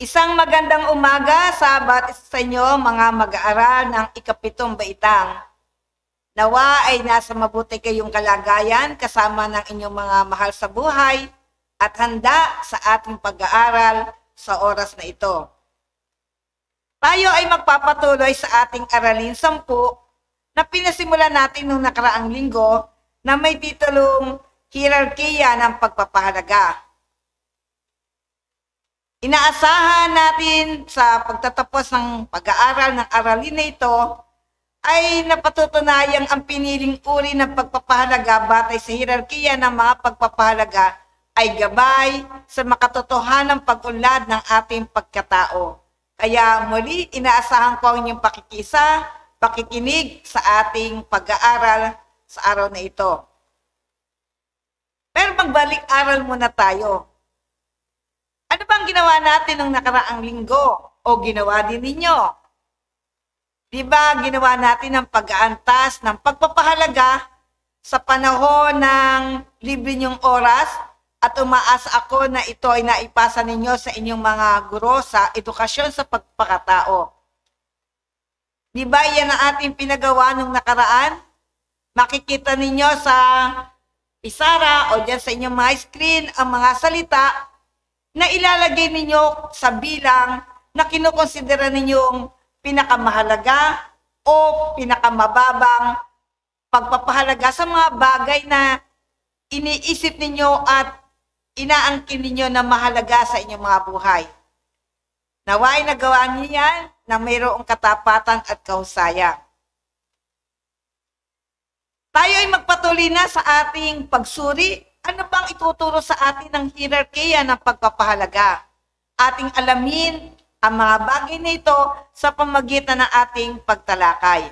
Isang magandang umaga sa bawat isa sa inyo, mga mag-aaral ng ikapitong baitang. Nawa ay nasa mabuti kayong kalagayan kasama ng inyong mga mahal sa buhay at handa sa ating pag-aaral sa oras na ito. Tayo ay magpapatuloy sa ating aralin 10 na pinasimulan natin noong nakaraang linggo na may titulong Hierarkiya ng Pagpapahalaga. Inaasahan natin sa pagtatapos ng pag-aaral ng aralin na ito ay napatutunayang ang piniling uri ng pagpapahalaga batay sa hierarkiya ng mga pagpapahalaga ay gabay sa makatotohanang pag-unlad ng ating pagkatao. Kaya muli, inaasahan ko ang inyong pakikinig sa ating pag-aaral sa araw na ito. Pero magbalik-aral muna tayo. Ano bang ginawa natin nung nakaraang linggo? O ginawa din ninyo? Diba ginawa natin ang pag-aantas ng pagpapahalaga sa panahon ng libre niyong oras at umaasa ako na ito ay naipasa ninyo sa inyong mga guro sa edukasyon sa pagpakatao. Diba yan ang ating pinagawa nung nakaraan? Makikita ninyo sa pisara o dyan sa inyong mga screen ang mga salita na ilalagay ninyo sa bilang na kinukonsidera ninyong pinakamahalaga o pinakamababang pagpapahalaga sa mga bagay na iniisip ninyo at inaangkin ninyo na mahalaga sa inyong mga buhay. Naway nagawa niyo yan na mayroong katapatan at kahusayan. Tayo ay magpatuloy na sa ating pagsuri. Ano bang ituturo sa atin ng hierarkiya ng pagpapahalaga? Ating alamin ang mga bagay na ito sa pamamagitan ng ating pagtalakay.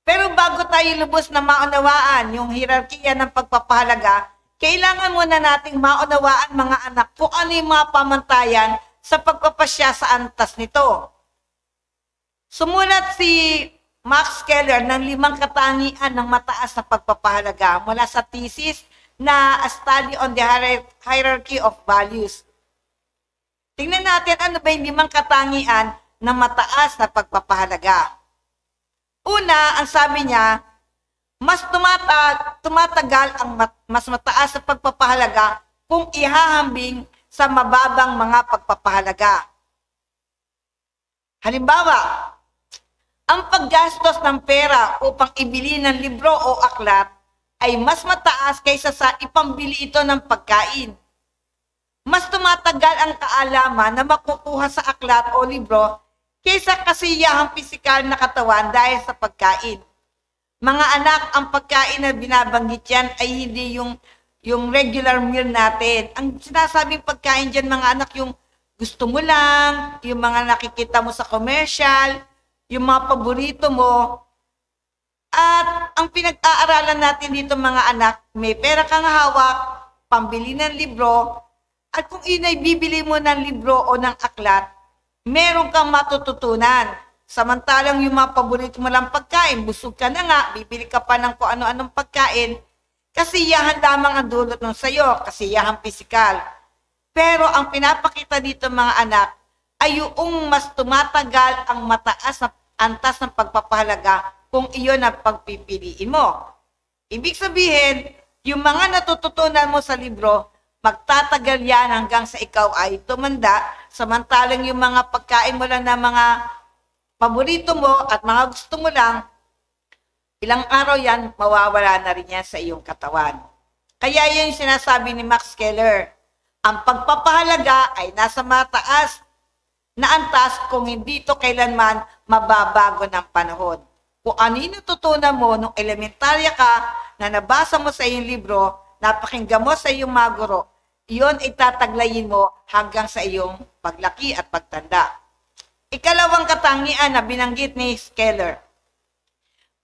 Pero bago tayo lubos na maunawaan yung hierarkiya ng pagpapahalaga, kailangan muna nating maunawaan mga anak kung ano yung mga pamantayan sa pagpapasya sa antas nito. Sumulat si Max Keller ng 5 katangian ng mataas na pagpapahalaga mula sa thesis na A Study on the Hierarchy of Values. Tingnan natin ano ba yung 5 katangian ng mataas na pagpapahalaga. Una, ang sabi niya, mas tumatagal ang mas mataas na pagpapahalaga kung ihahambing sa mababang mga pagpapahalaga. Halimbawa, ang paggastos ng pera upang ibili ng libro o aklat ay mas mataas kaysa sa ipambili ito ng pagkain. Mas tumatagal ang kaalaman na makukuha sa aklat o libro kaysa kasiyahang pisikal na katawan dahil sa pagkain. Mga anak, ang pagkain na binabanggit yan ay hindi yung regular meal natin. Ang sinasabing pagkain dyan mga anak, yung gusto mo lang, yung mga nakikita mo sa commercial, yung mga paborito mo. At ang pinag-aaralan natin dito mga anak, may pera kang hawak, pambili ng libro, at kung inay bibili mo ng libro o ng aklat, meron kang matututunan. Samantalang yung mga paborito mo lang pagkain, busog ka na nga, bibili ka pa ng kung ano-anong pagkain, kasiyahan lamang ang dulot ng sayo, kasiyahan pisikal. Pero ang pinapakita dito mga anak, ay yung mas tumatagal ang mataas na antas ng pagpapahalaga kung iyon ang pagpipiliin mo. Ibig sabihin, yung mga natututunan mo sa libro, magtatagal yan hanggang sa ikaw ay tumanda, samantalang yung mga pagkain mo lang na mga paborito mo at mga gusto mo lang, ilang araw yan, mawawala na rin yan sa iyong katawan. Kaya yun yung sinasabi ni Max Keller, ang pagpapahalaga ay nasa mataas na antas kung hindi ito kailanman mababago ng panahon. Kung ano yung natutunan mo nung elementarya ka na nabasa mo sa iyong libro, napakinggan mo sa iyong mga guro, iyon ay tataglayin mo hanggang sa iyong paglaki at pagtanda. Ikalawang katangian na binanggit ni Keller,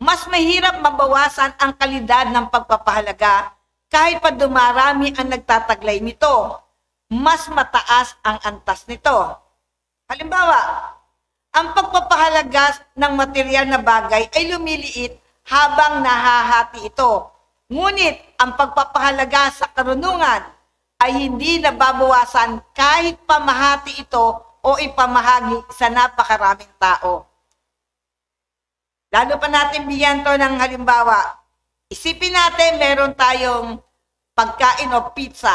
mas mahirap mabawasan ang kalidad ng pagpapahalaga kahit pa dumarami ang nagtataglay nito. Mas mataas ang antas nito. Halimbawa, ang pagpapahalaga ng material na bagay ay lumiliit habang nahahati ito. Ngunit ang pagpapahalaga sa karunungan ay hindi nababawasan kahit pamahati ito o ipamahagi sa napakaraming tao. Lalo pa natin bigyan to ng halimbawa. Isipin natin meron tayong pagkain o pizza.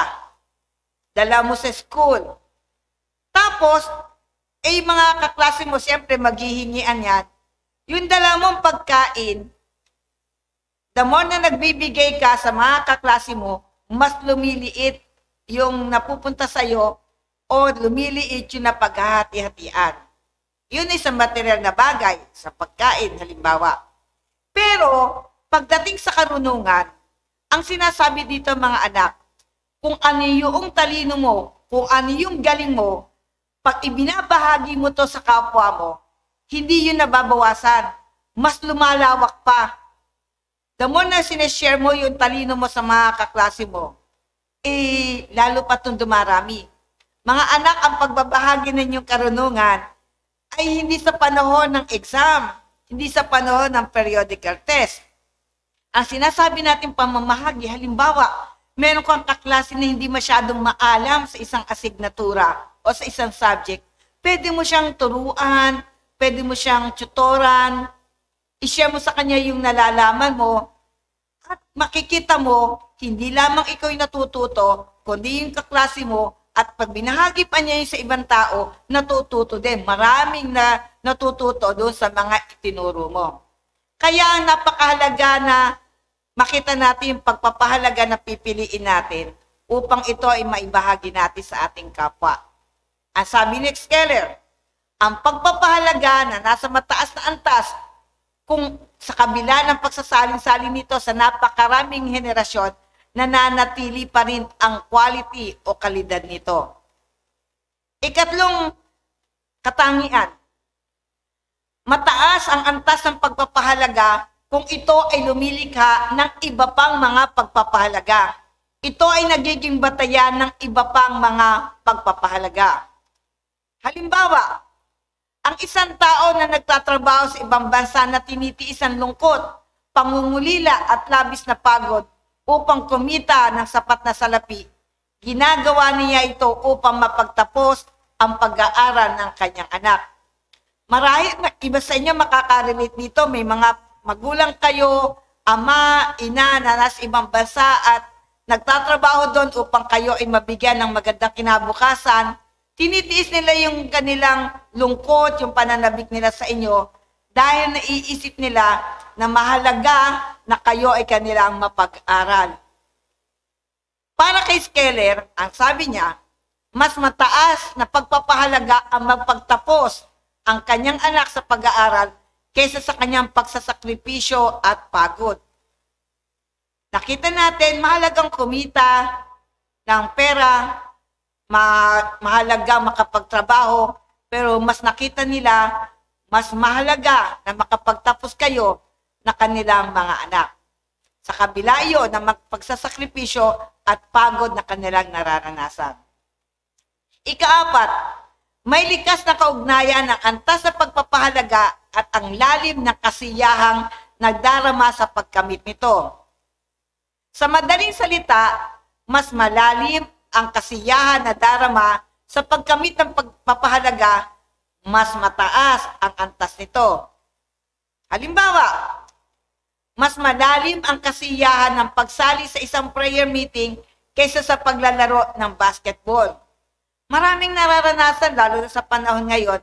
Dala mo sa school. Tapos, mga kaklase mo, siyempre maghihingian yan. Yung dala mong pagkain, the more na nagbibigay ka sa mga kaklase mo, mas lumiliit yung napupunta sa'yo o lumiliit yung napaghahati-hatian. Yun ay sa material na bagay, sa pagkain, halimbawa. Pero, pagdating sa karunungan, ang sinasabi dito mga anak, kung ano yung talino mo, kung ano yung galing mo, pag ibinabahagi mo to sa kapwa mo, hindi yun nababawasan. Mas lumalawak pa. The more na sineshare mo yung talino mo sa mga kaklase mo, lalo pa itong dumarami. Mga anak, ang pagbabahagi ng inyong karunungan ay hindi sa panahon ng exam, hindi sa panahon ng periodical test. Ang sinasabi natin pamamahagi, halimbawa, meron kang kaklase na hindi masyadong maalam sa isang asignatura o sa isang subject, pwede mo siyang turuan, pwede mo siyang tutoran, i-share mo sa kanya yung nalalaman mo, at makikita mo, hindi lamang ikaw yung natututo, kundi yung kaklase mo, at pag binahagi pa niya yung sa ibang tao, natututo din. Maraming na natututo doon sa mga itinuro mo. Kaya napakahalaga na makita natin yung pagpapahalaga na pipiliin natin upang ito ay maibahagi natin sa ating kapwa. Ang sabi ni Keller, ang pagpapahalaga na nasa mataas na antas kung sa kabila ng pagsasalin-salin nito sa napakaraming henerasyon, nananatili pa rin ang quality o kalidad nito. Ikatlong katangian, mataas ang antas ng pagpapahalaga kung ito ay lumilikha ng iba pang mga pagpapahalaga. Ito ay nagiging batayan ng iba pang mga pagpapahalaga. Halimbawa, ang isang tao na nagtatrabaho sa ibang bansa na tinitiis ang lungkot, pangungulila at labis na pagod upang kumita ng sapat na salapi, ginagawa niya ito upang mapagtapos ang pag-aaral ng kanyang anak. Marahil iba sa inyo makaka-relate dito, may mga magulang kayo, ama, ina na nasa ibang bansa at nagtatrabaho doon upang kayo ay mabigyan ng magandang kinabukasan. Tinitiis nila yung kanilang lungkot, yung pananabik nila sa inyo dahil naiisip nila na mahalaga na kayo ay kanilang mapag-aral. Para kay Keller, ang sabi niya, mas mataas na pagpapahalaga ang magpagtapos ang kanyang anak sa pag-aaral kaysa sa kanyang pagsasakripisyo at pagod. Nakita natin, mahalagang kumita ng pera, mahalaga makapagtrabaho, pero mas nakita nila, mas mahalaga na makapagtapos kayo na kanilang mga anak. Sa kabila iyon na magpagsasakripisyo at pagod na kanilang nararanasan. Ikaapat, may likas na kaugnayan ng antas na pagpapahalaga at ang lalim ng kasiyahang nagdarama sa pagkamit nito. Sa madaling salita, mas malalim ang kasiyahan na darama sa pagkamit ng pagpapahalaga, mas mataas ang antas nito. Halimbawa, mas malalim ang kasiyahan ng pagsali sa isang prayer meeting kaysa sa paglalaro ng basketball. Maraming nararanasan, lalo na sa panahon ngayon,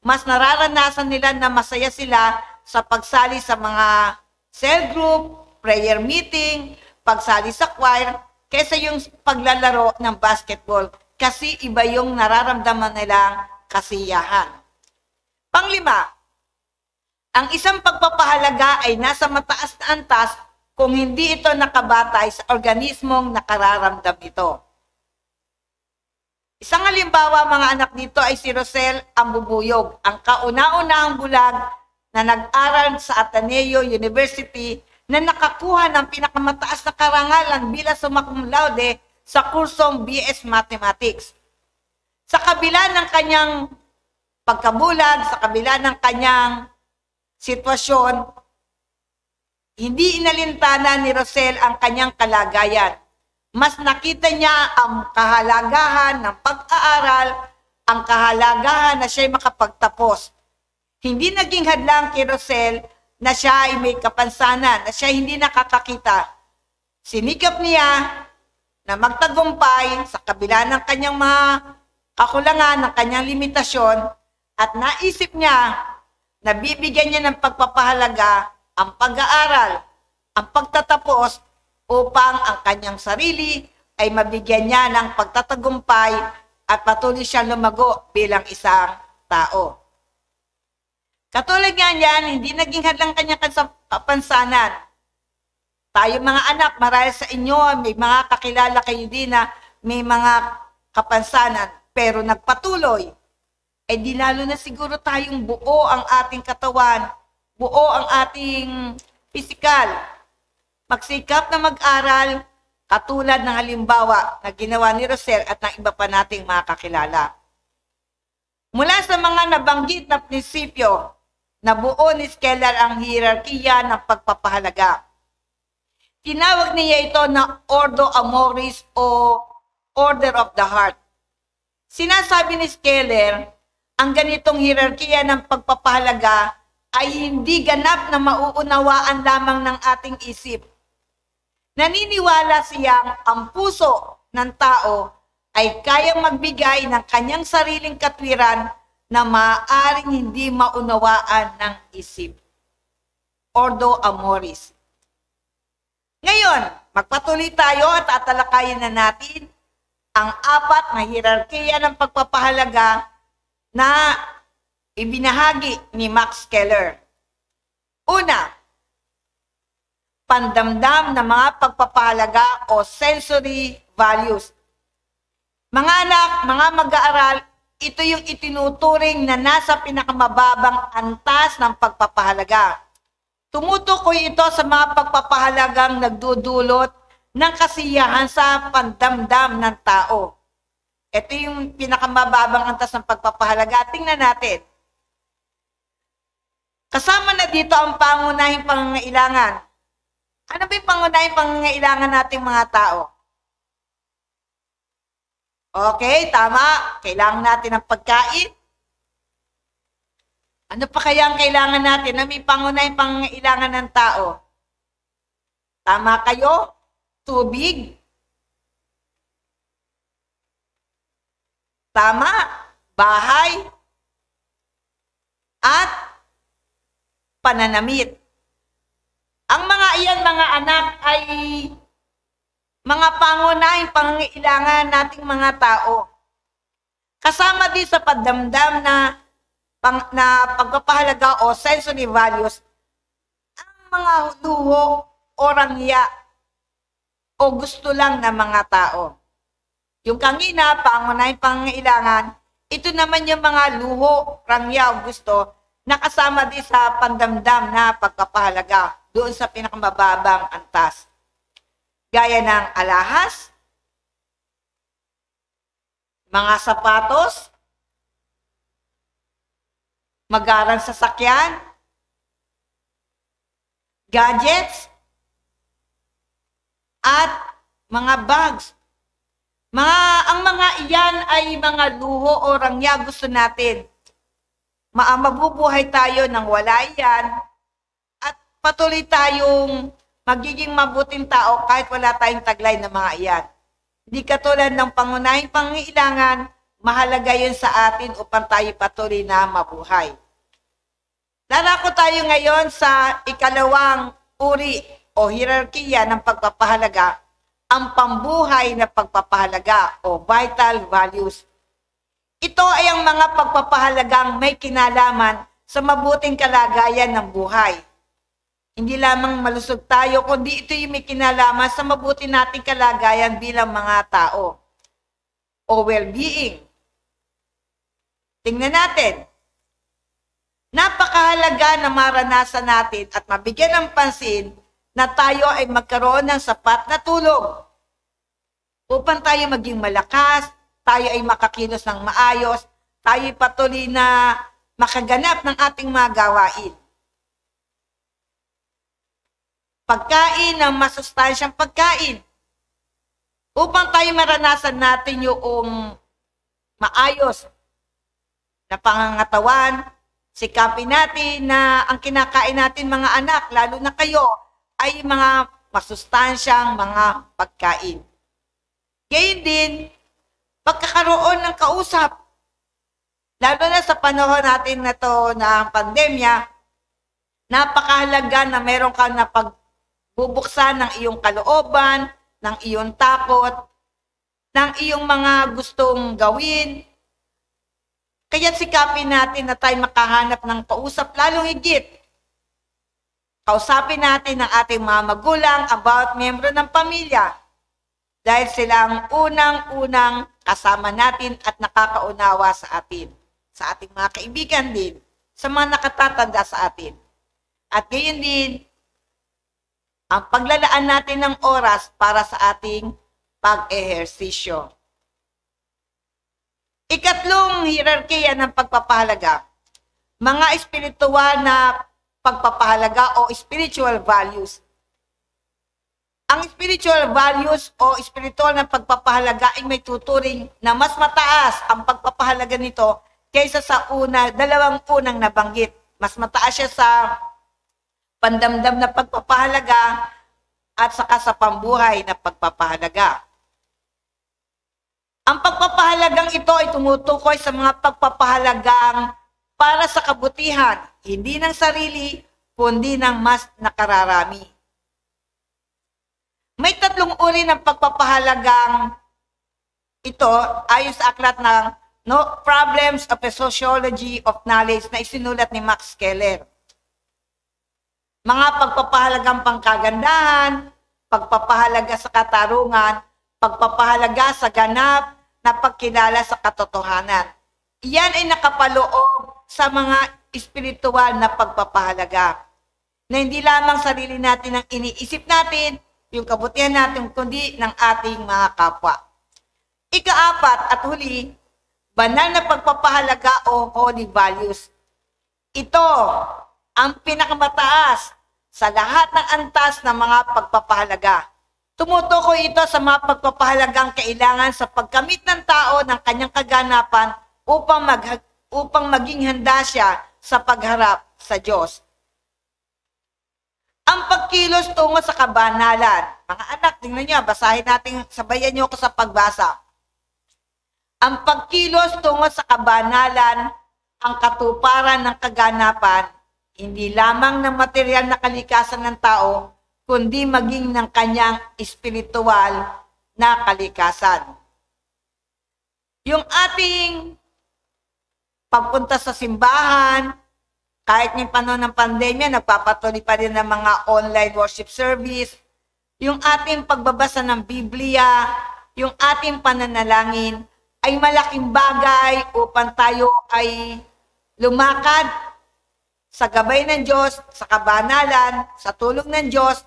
mas nararanasan nila na masaya sila sa pagsali sa mga cell group, prayer meeting, pagsali sa choir, kaysa yung paglalaro ng basketball kasi iba yung nararamdaman nilang kasiyahan. Panglima, ang isang pagpapahalaga ay nasa mataas na antas kung hindi ito nakabatay sa organismong nakararamdam nito. Isang halimbawa mga anak dito ay si Rosel Ambubuyog, ang kauna-unahang bulag na nag-aral sa Ateneo University na nakakuha ng pinakamataas na karangalan bilang summa cum laude sa kursong BS Mathematics. Sa kabila ng kanyang pagkabulag, sa kabila ng kanyang sitwasyon, hindi inalintana ni Rosel ang kanyang kalagayan. Mas nakita niya ang kahalagahan ng pag-aaral, ang kahalagahan na siya'y makapagtapos. Hindi naging hadlang kay Rosel na siya ay may kapansanan, na siya hindi nakakakita. Sinikap niya na magtagumpay sa kabila ng kanyang mga kakulangan, ng kanyang limitasyon, at naisip niya na bibigyan niya ng pagpapahalaga ang pag-aaral, ang pagtatapos, upang ang kanyang sarili ay mabigyan niya ng pagtatagumpay at patuloy siyang lumago bilang isang tao. Katulad nga niyan, hindi naging hadlang kanyang kapansanan. Tayo mga anak, marahil sa inyo, may mga kakilala kayo din na may mga kapansanan, pero nagpatuloy. Eh di lalo na siguro tayong buo ang ating katawan, buo ang ating pisikal. Magsikap na mag-aral, katulad ng halimbawa na ginawa ni Rosel at ng iba pa nating mga kakilala. Mula sa mga nabanggit na prinsipyo, nabuo ni Skelar ang hierarkiya ng pagpapahalaga. Tinawag niya ito na Ordo Amoris o Order of the Heart. Sinasabi ni Skelar, ang ganitong hierarkiya ng pagpapahalaga ay hindi ganap na mauunawaan lamang ng ating isip. Naniniwala siyang ang puso ng tao ay kayang magbigay ng kanyang sariling katwiran na maaaring hindi maunawaan ng isip. Ordo Amoris. Ngayon, magpatuloy tayo at tatalakayin na natin ang apat na hierarkiya ng pagpapahalaga na ibinahagi ni Max Keller. Una, pandamdam na mga pagpapahalaga o sensory values. Mga anak, mga mag-aaral, ito yung itinuturing na nasa pinakamababang antas ng pagpapahalaga. Tumutukoy ito sa mga pagpapahalagang nagdudulot ng kasiyahan sa pandamdam ng tao. Ito yung pinakamababang antas ng pagpapahalaga. Tingnan natin. Kasama na dito ang pangunahing pangangailangan. Ano ba yung pangunahing pangangailangan nating mga tao? Okay, tama. Kailangan natin ng pagkain. Ano pa kaya ang kailangan natin na may pangunahing pangangailangan ng tao? Tama kayo? Tubig. Tama. Bahay. At pananamit. Ang mga iyan, mga anak, ay mga pangunahing pangangailangan nating mga tao. Kasama din sa pagdamdam na pagpapahalaga o sensory values, ang mga luho o rangya o gusto lang ng mga tao. Yung kanina, pangunahing pangangailangan, ito naman yung mga luho, rangya o gusto na kasama din sa pandamdam na pagpapahalaga doon sa pinakamababang antas. Gaya ng alahas, mga sapatos, magarang sasakyan, gadgets, at mga bags. Ang mga iyan ay mga luho o rangya gusto natin. Mabubuhay tayo nang wala iyan at patuloy tayong magiging mabuting tao kahit wala tayong taglay na mga iyan. Hindi katulad ng pangunahing pangangailangan, mahalaga yun sa atin upang tayo patuloy na mabuhay. Darako tayo ngayon sa ikalawang uri o hierarkiya ng pagpapahalaga, ang pambuhay na pagpapahalaga o vital values. Ito ay ang mga pagpapahalagang may kinalaman sa mabuting kalagayan ng buhay. Hindi lamang malusog tayo, kundi ito yung may kinalaman sa mabuti nating kalagayan bilang mga tao o well-being. Tingnan natin. Napakahalaga na maranasan natin at mabigyan ng pansin na tayo ay magkaroon ng sapat na tulog upang tayo maging malakas, tayo ay makakilos ng maayos, tayo ay patuloy na makaganap ng ating mga gawain. Pagkain ng masustansyang pagkain. upang tayo maranasan natin yung maayos na pangangatawan, sikapin natin na ang kinakain natin mga anak, lalo na kayo, ay mga masustansyang mga pagkain. Gayun din, pagkakaroon ng kausap, lalo na sa panahon natin na to na pandemya, napakahalaga na meron ka na pagbubuksan ng iyong kalooban, ng iyong takot, ng iyong mga gustong gawin. Kaya sikapin natin na tayo makahanap ng kausap, lalong higit. Kausapin natin ang ating mga magulang about miyembro ng pamilya dahil sila ang unang-unang kasama natin at nakakaunawa sa atin, sa ating mga kaibigan din, sa mga nakatatanda sa atin. At gayon din, ang paglalaan natin ng oras para sa ating pag-ehersisyo. Ikatlong hierarkiya ng pagpapahalaga, mga espiritual na pagpapahalaga o spiritual values. Ang spiritual values o spiritual na pagpapahalaga ay may tuturing na mas mataas ang pagpapahalaga nito kaysa sa dalawang unang nabanggit. Mas mataas siya sa pandamdam na pagpapahalaga at saka sa pambuhay na pagpapahalaga. Ang pagpapahalagang ito ay tumutukoy sa mga pagpapahalagang para sa kabutihan, hindi ng sarili, kundi ng mas nakararami. May tatlong uri ng pagpapahalagang ito ayon sa aklat ng Problems of the Sociology of Knowledge na isinulat ni Max Keller. Mga pagpapahalagang pangkagandahan, pagpapahalaga sa katarungan, pagpapahalaga sa ganap na pagkilala sa katotohanan. Iyan ay nakapaloob sa mga espiritual na pagpapahalaga na hindi lamang sarili natin ang iniisip natin, yung kabutihan natin, kundi ng ating mga kapwa. Ikaapat at huli, banal na pagpapahalaga o holy values. Ito ang pinakamataas sa lahat ng antas ng mga pagpapahalaga. Tumutukoy ito sa mga pagpapahalagang kailangan sa pagkamit ng tao ng kanyang kaganapan upang maging handa siya sa pagharap sa Diyos. Ang pagkilos tungo sa kabanalan. Mga anak, tingnan niyo, basahin natin, sabayan niyo ako sa pagbasa. Ang pagkilos tungo sa kabanalan, ang katuparan ng kaganapan, hindi lamang ng material na kalikasan ng tao, kundi maging ng kanyang espiritual na kalikasan. Yung ating pagpunta sa simbahan, kahit ng panahon ng pandemya, nagpapatuloy pa rin ng mga online worship service, yung ating pagbabasa ng Biblia, yung ating pananalangin, ay malaking bagay upang tayo ay lumakad sa gabay ng Diyos, sa kabanalan, sa tulong ng Diyos,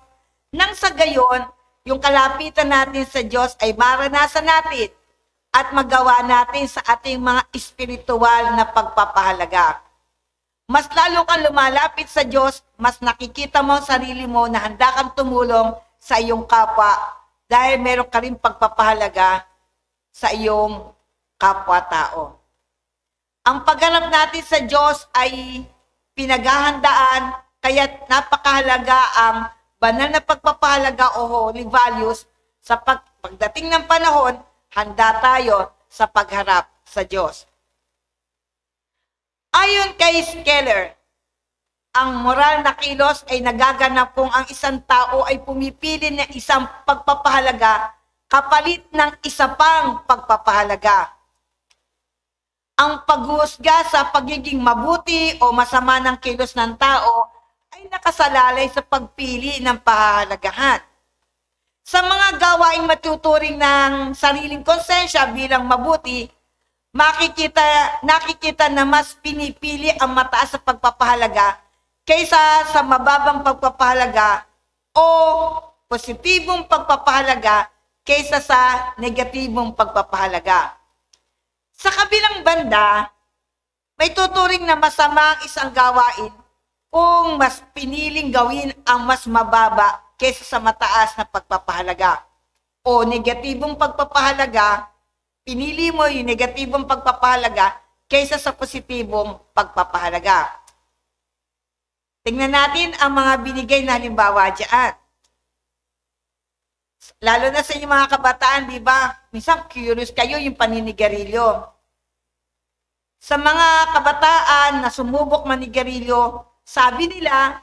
nang sa gayon, yung kalapitan natin sa Diyos ay maranasan natin at magawa natin sa ating mga espiritual na pagpapahalaga. Mas lalo kang lumalapit sa Diyos, mas nakikita mo ang sarili mo na handa kang tumulong sa iyong kapwa dahil meron ka rin pagpapahalaga sa iyong kapwa-tao. Ang paghanap natin sa Diyos ay pinaghahandaan, kaya napakahalaga ang banal na pagpapahalaga o holy values sa pagdating ng panahon, handa tayo sa pagharap sa Diyos. Ayon kay Keller, ang moral na kilos ay nagaganap kung ang isang tao ay pumipili ng isang pagpapahalaga kapalit ng isa pang pagpapahalaga. Ang paghuhusga sa pagiging mabuti o masama ng kilos ng tao ay nakasalalay sa pagpili ng pahahalagahan. Sa mga gawaing matuturing ng sariling konsensya bilang mabuti, nakikita na mas pinipili ang mataas sa pagpapahalaga kaysa sa mababang pagpapahalaga o positibong pagpapahalaga kaysa sa negatibong pagpapahalaga. Sa kabilang banda, may tuturing na masama ang isang gawain kung mas piniling gawin ang mas mababa kaysa sa mataas na pagpapahalaga. o negatibong pagpapahalaga, pinili mo yung negatibong pagpapahalaga kaysa sa positibong pagpapahalaga. Tingnan natin ang mga binigay na halimbawa dyan. Lalo na sa inyong mga kabataan, di ba? Minsan curious kayo yung paninigarilyo. Sa mga kabataan na sumubok manigarilyo, sabi nila,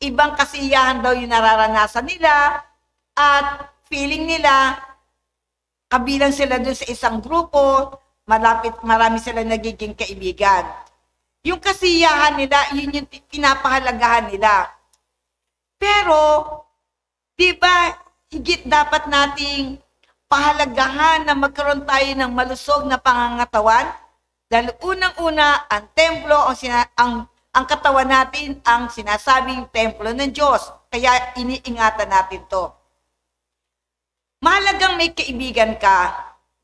ibang kasiyahan daw yung nararanasan nila at feeling nila, kabilang sila dun sa isang grupo, marami sila nagiging kaibigan. Yung kasiyahan nila, yun yung pinapahalagahan nila. Pero, di ba, higit dapat nating pahalagahan na magkaroon tayo ng malusog na pangangatawan? Dahil unang-una, ang templo, ang katawan natin, ang sinasabing templo ng Diyos. Kaya iniingatan natin to. Mahalagang may kaibigan ka,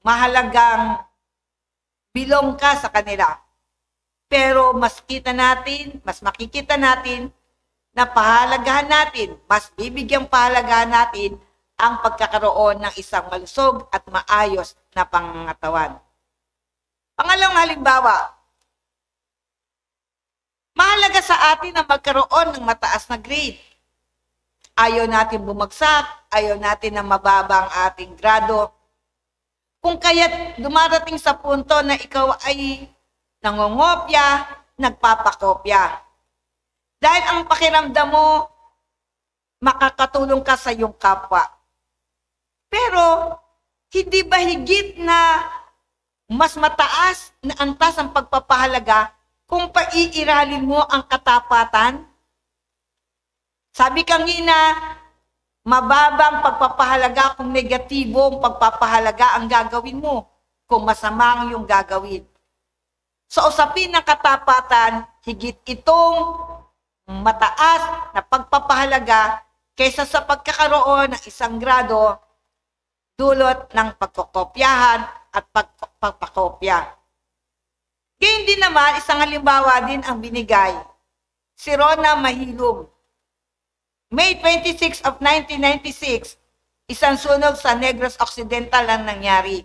mahalagang bilong ka sa kanila. Pero mas makikita natin na pahalagahan natin, mas bibigyang pahalagahan natin ang pagkakaroon ng isang malusog at maayos na pangangatawan. Pangalawang halimbawa, mahalaga sa atin na magkaroon ng mataas na grade. Ayaw natin bumagsak, ayaw natin na mababa ang ating grado. Kung kaya't dumarating sa punto na ikaw ay nangongopya, nagpapakopya. Dahil ang pakiramdam mo, makakatulong ka sa iyong kapwa. Pero, hindi ba higit na mas mataas na antas ang pagpapahalaga kung paiiralin mo ang katapatan? Sabi kanina, mababang pagpapahalaga kung negatibong pagpapahalaga ang gagawin mo, kung masama ang iyong gagawin. Sa usapin ng katapatan, higit itong mataas na pagpapahalaga kaysa sa pagkakaroon ng isang grado dulot ng pagkokopyahan at pagpapakopya. Gayun din naman, isang halimbawa din ang binigay. Si Rona Mahilum. May 26 of 1996, isang sunog sa Negros Occidental ang nangyari.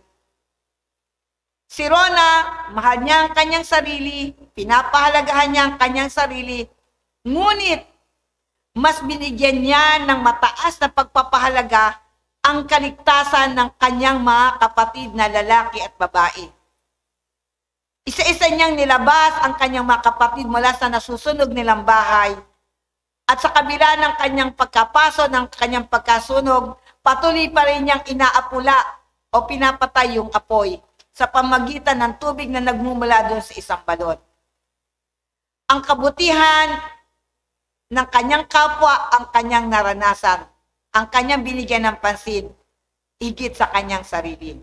Si Rona, mahal niya ang kanyang sarili, pinapahalagahan niya ang kanyang sarili, ngunit mas binigyan niya ng mataas na pagpapahalaga ang kaligtasan ng kanyang mga kapatid na lalaki at babae. Isa-isa niyang nilabas ang kanyang mga kapatid mula sa nasusunog nilang bahay. At sa kabila ng kanyang pagkapaso, ng kanyang pagkasunog, patuloy pa rin niyang inaapula o pinapatay yung apoy sa pamagitan ng tubig na nagmumula doon sa isang balon. Ang kabutihan ng kanyang kapwa ang kanyang naranasan, ang kanyang binigyan ng pansin, higit sa kanyang sarili.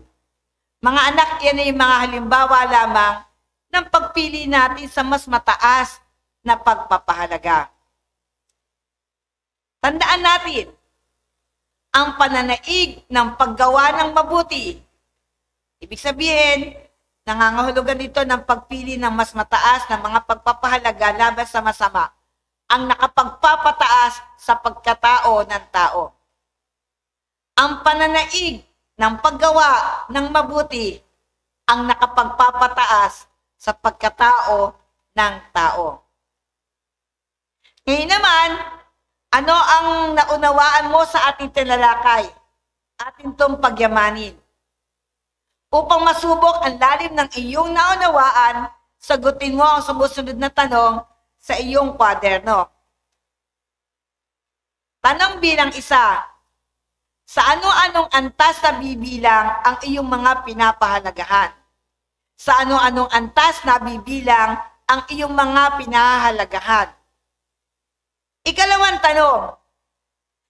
Mga anak, yan ay mga halimbawa lamang ng pagpili natin sa mas mataas na pagpapahalaga. Tandaan natin, ang pananaig ng paggawa ng mabuti. Ibig sabihin, nangangahulugan dito ng pagpili ng mas mataas na mga pagpapahalaga laban sa masama, ang nakapagpapataas sa pagkatao ng tao. Ang pananaig ng paggawa ng mabuti, ang nakapagpapataas sa pagkatao ng tao. Ngayon naman, ano ang naunawaan mo sa ating tinalakay? Atin itong pagyamanin. Upang masubok ang lalim ng iyong naunawaan, sagutin mo ang sumusunod na tanong sa iyong kwaderno. Tanong bilang 1. Sa ano-anong antas na bibilang ang iyong mga pinapahalagahan? Sa ano-anong antas na bibilang ang iyong mga pinahahalagahan? Ikalawang tanong,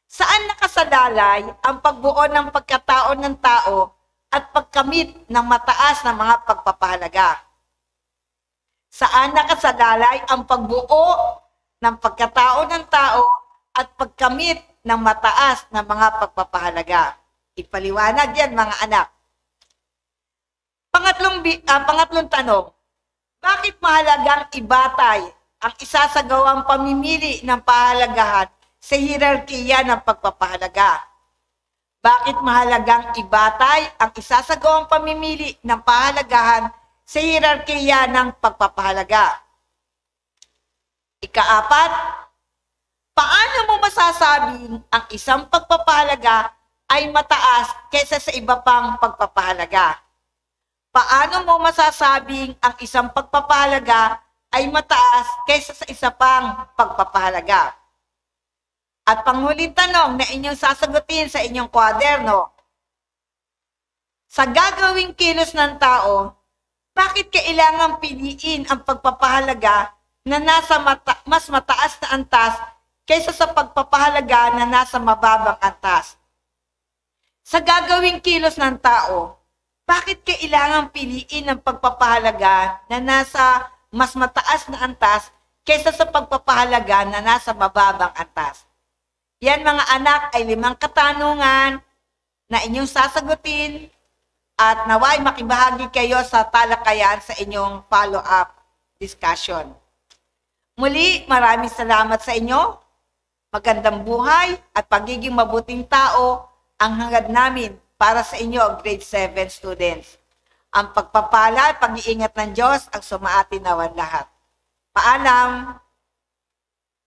saan nakasalalay ang pagbuo ng pagkatao ng tao at pagkamit ng mataas na mga pagpapahalaga? Saan nakasalalay ang pagbuo ng pagkatao ng tao at pagkamit ng mataas na mga pagpapahalaga? Ipaliwanag yan, mga anak. Pangatlong tanong, bakit mahalagang ibatay ang isasagawang pamimili ng pahalagahan sa hierarkiya ng pagpapahalaga? Bakit mahalagang ibatay ang isasagawang pamimili ng pahalagahan sa hierarkiya ng pagpapahalaga? Ika-4, paano mo masasabing ang isang pagpapahalaga ay mataas kaysa sa iba pang pagpapahalaga? Paano mo masasabing ang isang pagpapahalaga ay mataas kaysa sa isa pang pagpapahalaga? At panghuling tanong na inyong sasagutin sa inyong kwaderno, sa gagawing kilos ng tao, bakit kailangang piliin ang pagpapahalaga na nasa mas mataas na antas kaysa sa pagpapahalaga na nasa mababang antas? Sa gagawing kilos ng tao, bakit kailangang piliin ang pagpapahalaga na nasa mas mataas na antas kaysa sa pagpapahalaga na nasa mababang antas? Yan mga anak ay 5 katanungan na inyong sasagutin at naway makibahagi kayo sa talakayan sa inyong follow-up discussion. Muli, maraming salamat sa inyo. Magandang buhay at pagiging mabuting tao ang hangad namin para sa inyo, grade 7 students. Ang pagpapala at pag-iingat ng Diyos ang sumaatin nawan lahat. Paalam!